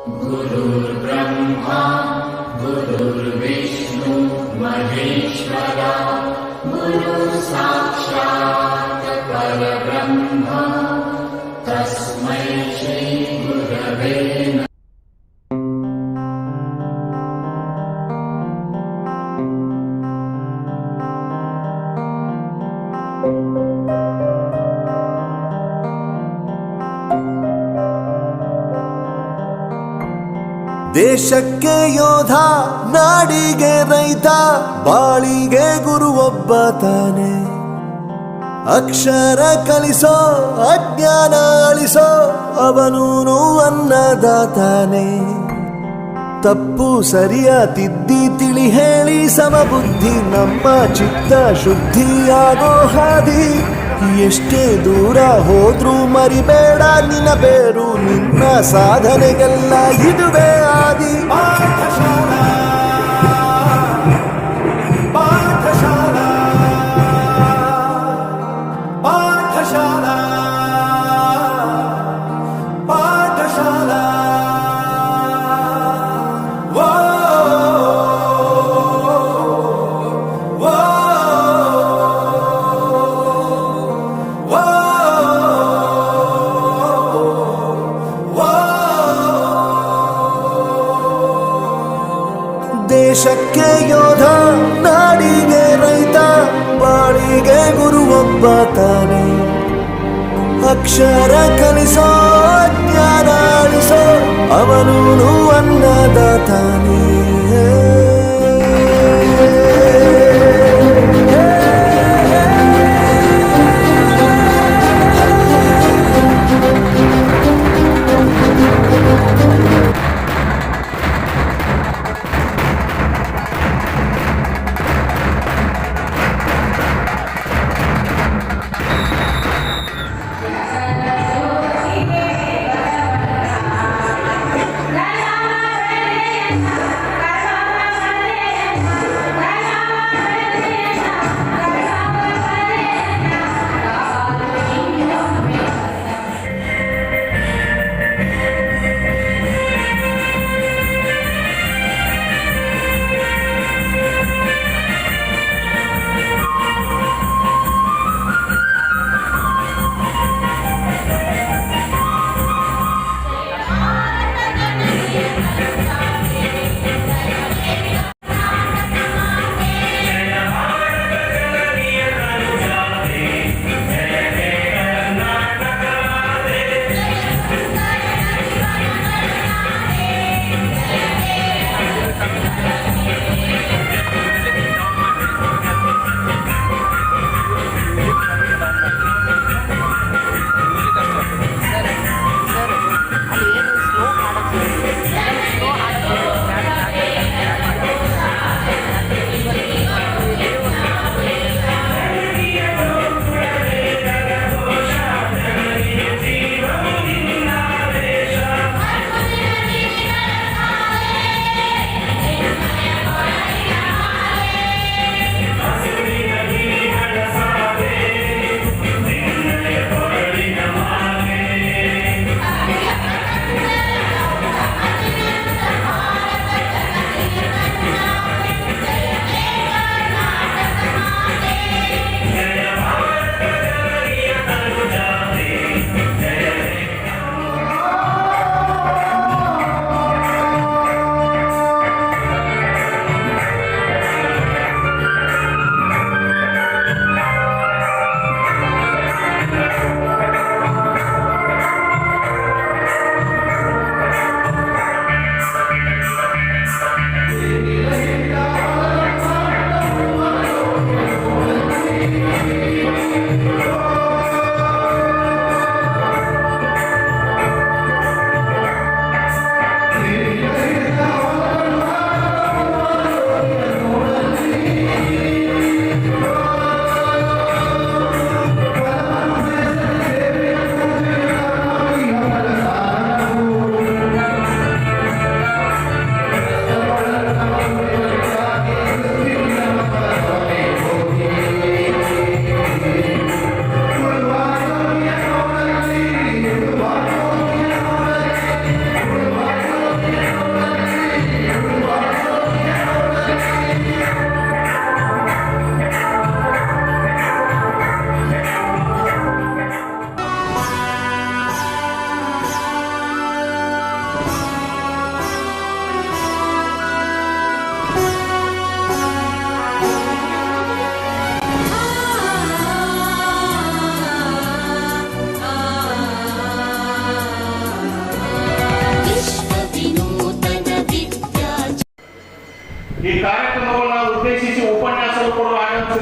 गुरुर्ब्रह्मा गुरुर्विष्णु महेश्वरा गुरुः साक्षात् परब्रह्म तस्मै श्री गुरवे नमः। ದೇಶಕ್ಕೆ ಯೋಧ, ನಾಡಿಗೆ ರೈತ, ಬಾಳಿಗೆ ಗುರು ಒಬ್ಬ ತಾನೆ. ಅಕ್ಷರ ಕಲಿಸೋ, ಅಜ್ಞಾನ ಅಳಿಸೋ, ಅವನೂನು ಅನ್ನದಾತಾನೆ. ತಪ್ಪು ಸರಿಯ ತಿದ್ದಿ ತಿಳಿ ಹೇಳಿ ಸಮಬುದ್ಧಿ ನಮ್ಮ ಚಿತ್ತ ಶುದ್ಧಿಯಾಗೋ ಹಾದಿ. ಎಷ್ಟೇ ದೂರ ಹೋದ್ರೂ ಮರಿಬೇಡ ನಿನ್ನ ಬೇರು, ನಿನ್ನ ಸಾಧನೆಗೆಲ್ಲ ಇದುವೇ ಆದಿ. ಪಾಠಶಾಲಾ ಪಾಠಶಾಲಾ ಪಾಠಶಾಲಾ ಪಾಠಶಾಲಾ. ದೇಶಕ್ಕೆ ಯೋಧ, ನಾಡಿಗೆ ರೈತ, ಬಾಳಿಗೆ ಗುರು ಒಬ್ಬ ತಾನೆ. ಅಕ್ಷರ ಕಲಿಸೋ, ಜ್ಞಾನ ಅಳಿಸೋ, ಅವನೂನು ಅನ್ನದಾತಾನೆ.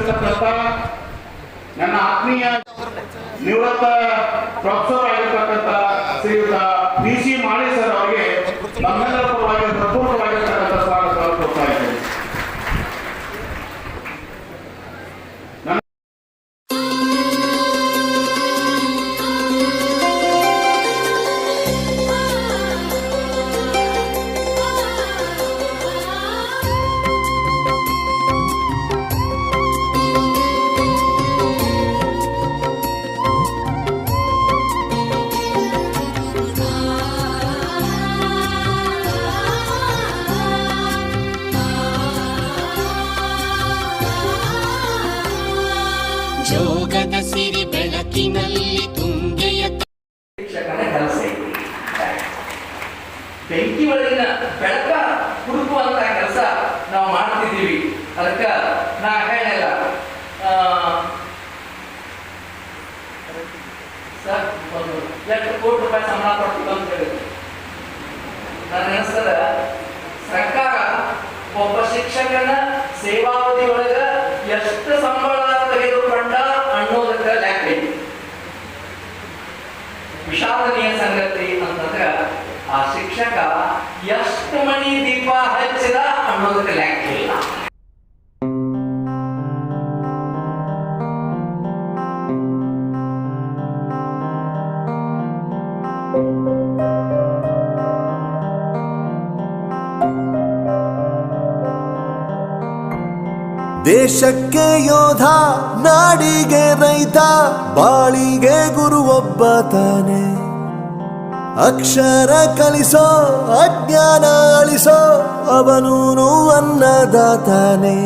ಭಾಗವಹಿಸಿರ್ತಕ್ಕಂಥ ನನ್ನ ಆತ್ಮೀಯ ನಿವೃತ್ತ ಪ್ರೊಫೆಸರ್ ಆಗಿರ್ತಕ್ಕಂಥ ಶ್ರೀಯುತ PC ಮಾಳಿ ಸರ್ ಅವರಿಗೆ ನಮ್ಮೆಲ್ಲರ ಪರವಾಗಿ ಹೃತ್ಪೂರ್ವಕವಾಗಿರ್ತಕ್ಕಂಥ ಸ್ವಾಗತವನ್ನು ಕೊಡ್ತಾ ಇದ್ದೇನೆ. ಜೋಗದ ಸಿರಿ ಬೆಳಕಿನಲ್ಲಿ ತುಂಗೆಯ ಶಿಕ್ಷಕನ ಕೆಲಸ ಐತಿ. ಬೆಂಕಿ ಒಳಗಿನ ಬೆಳಕ ಹುಡುಕುವಂತ ಕೆಲಸ ನಾವು ಮಾಡ್ತಿದ್ದೀವಿ. ಅದಕ್ಕೆ ನಾ ಹೇಳಿಲ್ಲ ಸರ್ ಒಂದು 2 ಕೋಟಿ ರೂಪಾಯಿ ಸಂಬಳ ಕೊಡ್ತೀವಿ ಅಂತ ಹೇಳಿದ್ರು. ನನ್ನ ಅನಿಸ್ತದ ಸರ್ಕಾರ ಒಬ್ಬ ಶಿಕ್ಷಕನ ಸೇವಾವಧಿ ಒಳಗ ಎಷ್ಟು ಸಂಬಳ ತೆಗೆದುಕೊಂಡ ಅನ್ನೋದಕ್ಕೆ ಲೆಕ್ಕ ಐತಿ. ವಿಷಾದನೀಯ ಸಂಗತಿ ಅಂತಂದ್ರೆ ಆ ಶಿಕ್ಷಕ ಎಷ್ಟು ಮಣಿ ದೀಪ ಹಚ್ಚಿದ ಅನ್ನೋದಕ್ಕೆ ಲೆಕ್ಕ ಇಲ್ಲ. ದೇಶಕ್ಕೆ ಯೋಧ, ನಾಡಿಗೆ ರೈತ, ಬಾಳಿಗೆ ಗುರು ಒಬ್ಬ ತಾನೆ. ಅಕ್ಷರ ಕಲಿಸೋ, ಅಜ್ಞಾನ ಅಳಿಸೋ, ಅವನೂನು ಅನ್ನದಾತಾನೆ.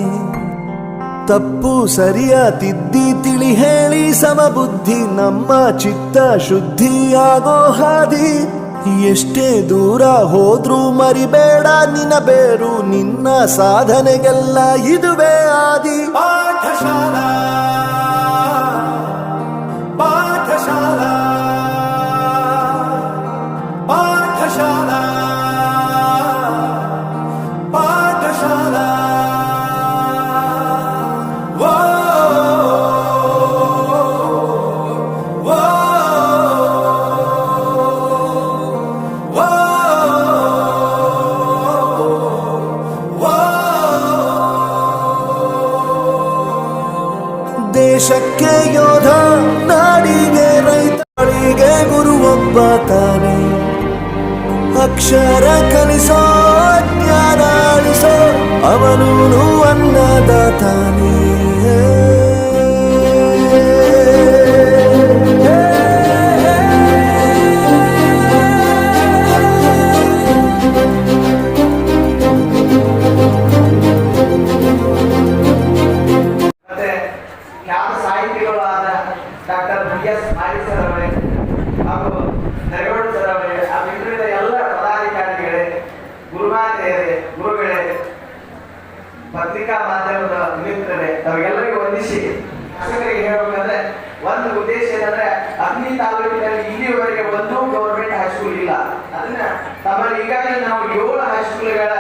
ತಪ್ಪು ಸರಿಯ ತಿದ್ದಿ ತಿಳಿ ಹೇಳಿ ಸಮಬುದ್ಧಿ ನಮ್ಮ ಚಿತ್ತ ಶುದ್ಧಿಯಾಗೋ ಹಾದಿ. ಎಷ್ಟೇ ದೂರ ಹೋದ್ರೂ ಮರಿಬೇಡ ನಿನ್ನ ಬೇರು, ನಿನ್ನ ಸಾಧನೆಗೆಲ್ಲ ಇದುವೇ ಆದಿ. ಪಾಠಶಾಲಾ ಪಾಠಶಾಲಾ ಪಾಠಶಾಲಾ ಪಾಠಶಾಲಾ ದೇಶಕ್ಕೆ ಯೋಧ, ನಾಡಿಗೆ ರೈತ, ಬಾಳಿಗೆ ಗುರು ಒಬ್ಬ ತಾನೆ. ಅಕ್ಷರ ಕಲಿಸೋ, ಜ್ಞಾನ ಅಳಿಸೋ, ಅವನೂನು ಅನ್ನದಾತಾನೆ. ಡಾಕ್ಟರ್ BS ಮಾಳಿ ಸರ್ ಅವರೇ ಹಾಗೂ ನರೇಗೌಡ ಸರ್ ಅವರೇ, ಆ ಮಿತ್ರರ ಎಲ್ಲ ಪದಾಧಿಕಾರಿಗಳೇ, ಗುರುಮಾತೆಯರೇ, ಗುರುಗಳೇ, ಪತ್ರಿಕಾ ಮಾಧ್ಯಮದ ಮಿತ್ರರೇ, ಅವರಿಗೆಲ್ಲರಿಗೂ ವಂದಿಸಿ ಶಾಸಕರಿಗೆ ಹೇಳಬೇಕಂದ್ರೆ ಒಂದು ಉದ್ದೇಶ ಏನಂದ್ರೆ ಅಥಣಿ ತಾಲೂಕಿನಲ್ಲಿ ಇಲ್ಲಿವರೆಗೆ ಒಂದು ಗೌರ್ಮೆಂಟ್ ಹೈಸ್ಕೂಲ್ ಇಲ್ಲ. ಅದನ್ನ ತಮ್ಮಲ್ಲಿ ಈಗಾಗಲೇ ನಾವು 7 ಹೈಸ್ಕೂಲ್ಗಳ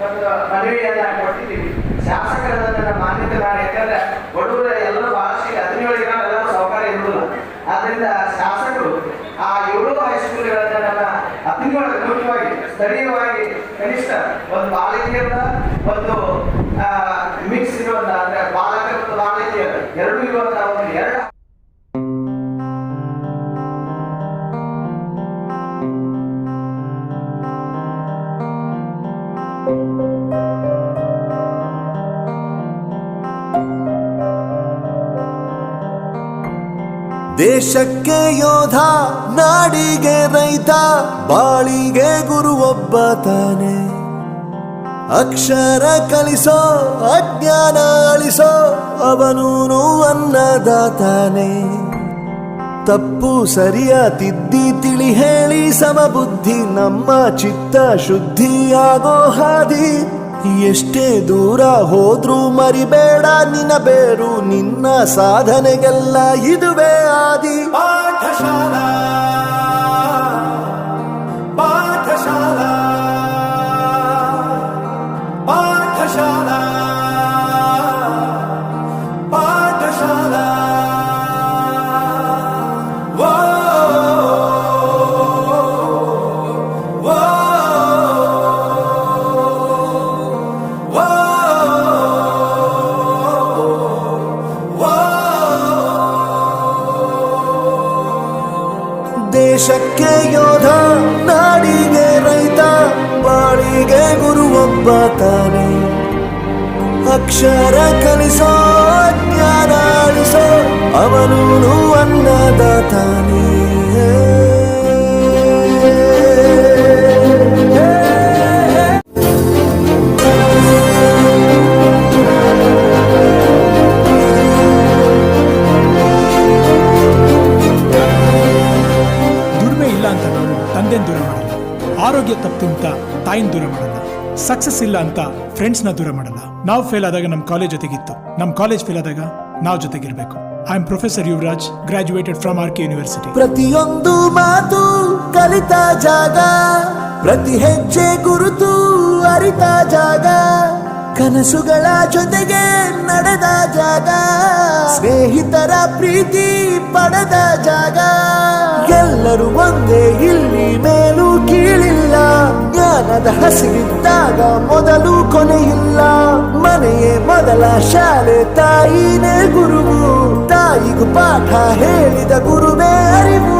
ಒಂದು ಮನವಿಯನ್ನ ಕೊಟ್ಟಿದ್ದೀವಿ. ಶಾಸಕರನ್ನ ಮಾನ್ಯತೆ ಮಾಡಿ, ಯಾಕಂದ್ರೆ ಬಡವರ ಎಲ್ಲರೂ ಬಹಳಷ್ಟು ಅಥಣಿ ಒಳಗೆ ಎಲ್ಲರೂ ಸಹಕಾರ ಇರುವುದಿಲ್ಲ. ಆದ್ರಿಂದ ಶಾಸಕರು ಆ 7 ಹೈಸ್ಕೂಲ್ಗಳನ್ನ ನಮ್ಮ ಅಥಣಿ ಒಳಗೆ ಮುಖ್ಯವಾಗಿ ಸ್ಥಳೀಯವಾಗಿ ಕನಿಷ್ಠ ಒಂದು ಬಾಲಕಿಯರ ಒಂದು ಮಿಕ್ಸ್ ಇರುವಂತ, ಅಂದ್ರೆ ಬಾಲಕರ ಮತ್ತು ಬಾಲಕಿಯರು ಎರಡೂ ಇರುವಂತಹ ಒಂದು 2 ದೇಶಕ್ಕೆ ಯೋಧ, ನಾಡಿಗೆ ರೈತ, ಬಾಳಿಗೆ ಗುರು ಒಬ್ಬ ತಾನೆ. ಅಕ್ಷರ ಕಲಿಸೋ, ಅಜ್ಞಾನ ಅಳಿಸೋ, ಅವನೂನು ಅನ್ನದಾತಾನೆ. ತಪ್ಪು ಸರಿಯ ತಿದ್ದಿ ತಿಳಿ ಹೇಳಿ ಸಮಬುದ್ಧಿ ನಮ್ಮ ಚಿತ್ತ ಶುದ್ಧಿಯಾಗೋ ಹಾದಿ. ಎಷ್ಟೇ ದೂರ ಹೋದ್ರೂ ಮರಿಬೇಡ ನಿನ್ನ ಬೇರು, ನಿನ್ನ ಸಾಧನೆಗೆಲ್ಲ ಇದುವೇ ಆದಿ. ಪಾಠಶಾಲಾ ಪಾಠಶಾಲಾ ಪಾಠಶಾಲಾ ಬಾತಾನೆ ಅಕ್ಷರ ಕಲಿಸೋ ಜ್ಞಾನ ಅಳಿಸೋ ಅವನೂನು ಅನ್ನದಾತಾನೆ ದುಡಿಮೆ ಇಲ್ಲ ಅಂತ ನಾವು ತಂದೆನ ದೂರ ಮಾಡಲ್ಲ, ಆರೋಗ್ಯ ತಪ್ಪು ಅಂತ ತಾಯಿನ ದೂರ ಮಾಡಲ್ಲ, ಸಕ್ಸಸ್ ಇಲ್ಲ ಅಂತ ಫ್ರೆಂಡ್ಸ್ನ ದೂರ ಮಾಡಲ್ಲ. ನಾವು ಫೇಲ್ ಆದಾಗ ನಮ್ಮ ಕಾಲೇಜ್ ಜೊತೆಗಿತ್ತು, ನಮ್ಮ ಕಾಲೇಜ್ ಫೇಲ್ ಆದಾಗ ನಾವು ಜೊತೆಗಿರ್ಬೇಕು. I am professor Yuvaraj, graduated from R K university. ಪ್ರತಿಯೊಂದು ಮಾತು ಕಲಿತ ಜಾಗ, ಪ್ರತಿ ಹೆಜ್ಜೆ ಗುರುತು ಅರಿತ ಜಾಗ, ಕನಸುಗಳ ಜೊತೆಗೆ ನಡೆದ ಜಾಗ, ಸ್ನೇಹಿತರ ಪ್ರೀತಿ ಪಡೆದ ಜಾಗ. ಎಲ್ಲರೂ ಒಂದೇ, ಇಲ್ಲಿ ಮೇಲೂ ಕೀಳಿಲ್ಲ, ಜ್ಞಾನದ ಹಸಿವಿದ್ದಾಗ ಮೊದಲು ಕೊನೆಯಿಲ್ಲ. ಮನೆಯೇ ಮೊದಲ ಶಾಲೆ, ತಾಯಿನೇ ಗುರುವು, ತಾಯಿಗೂ ಪಾಠ ಹೇಳಿದ ಗುರುವೇ ಅರಿವು.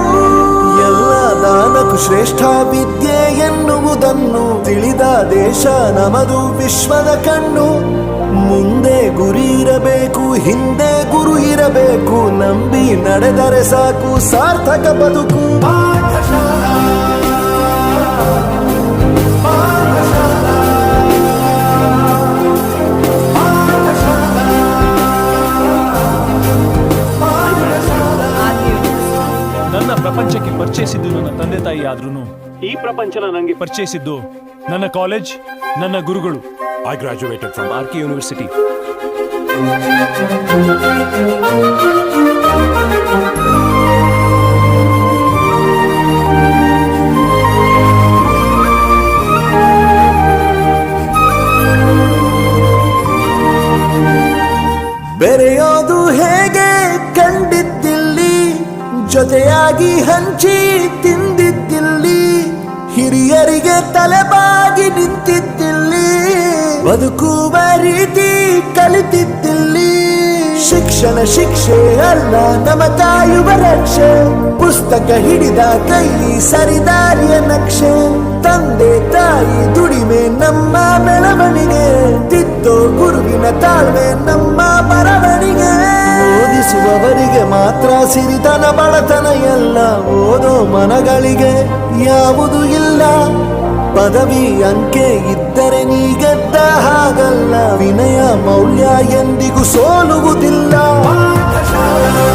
ಎಲ್ಲ ದಾನಕ್ಕೂ ಶ್ರೇಷ್ಠ ವಿದ್ಯೆ ಎನ್ನುವುದನ್ನು ತಿಳಿದ ದೇಶ ನಮದು, ವಿಶ್ವದ ಕಣ್ಣು. ಮುಂದೆ ಗುರಿ ಇರಬೇಕು, ಹಿಂದೆ ಗುರು ಇರಬೇಕು, ನಂಬಿ ನಡೆದರೆ ಸಾಕು ಸಾರ್ಥಕ ಬದುಕು. ಪಾಠಶಾಲಾ, ಪಾಠಶಾಲಾ, ಪಾಠಶಾಲಾ, ಪಾಠಶಾಲಾ. ನನ್ನ ಪ್ರಪಂಚಕ್ಕೆ ಪರಿಚಯಿಸಿದ್ದು ನನ್ನ ತಂದೆ ತಾಯಿ ಆದ್ರೂ ಈ ಪ್ರಪಂಚನ ನನಗೆ ಪರಿಚಯಿಸಿದ್ದು ನನ್ನ ಕಾಲೇಜ್, ನನ್ನ ಗುರುಗಳು. I graduated from R K university. ಬೆರೆಯೋದು ಹೇಗೆ ಕಂಡಿದ್ದಿಲ್ಲಿ, ಜೊತೆಯಾಗಿ ಹಂಚಿ ತಿಂದಿದ್ದಿಲ್ಲಿ, ಹಿರಿಯರಿಗೆ ತಲೆಬಾಗಿ ನಿಂತಿದ್ದಿಲ್ಲಿ, ಬದುಕುವ ರೀತಿ ಕಲಿತಿದ್ದಿಲ್ಲಿ. ಶಿಕ್ಷಣ ಶಿಕ್ಷೆ ಅಲ್ಲ, ನಮ ಕಾಯುವ ರಕ್ಷೆ, ಪುಸ್ತಕ ಹಿಡಿದ ಕೈ ಸರಿದಾರಿಯ ನಕ್ಷೆ. ತಂದೆ ತಾಯಿ ದುಡಿಮೆ ನಮ್ಮ ಬೆಳವಣಿಗೆ, ತಿದ್ದೋ ಗುರುವಿನ ತಾಳ್ಮೆ ನಮ್ಮ ಬರವಣಿಗೆ. ಓದಿಸುವವರಿಗೆ ಮಾತ್ರ ಸಿರಿತನ ಬಡತನ ಎಲ್ಲ, ಓದೋ ಮನಗಳಿಗೆ ಯಾವುದು ಇಲ್ಲ. ಪದವಿ ಅಂಕೆ ಇದ್ದರೆ ನೀ ಗೆದ್ದ ಹಾಗಲ್ಲ, ವಿನಯ ಮೌಲ್ಯ ಎಂದಿಗೂ ಸೋಲುವುದಿಲ್ಲ. ಪಾಠಶಾಲಾ.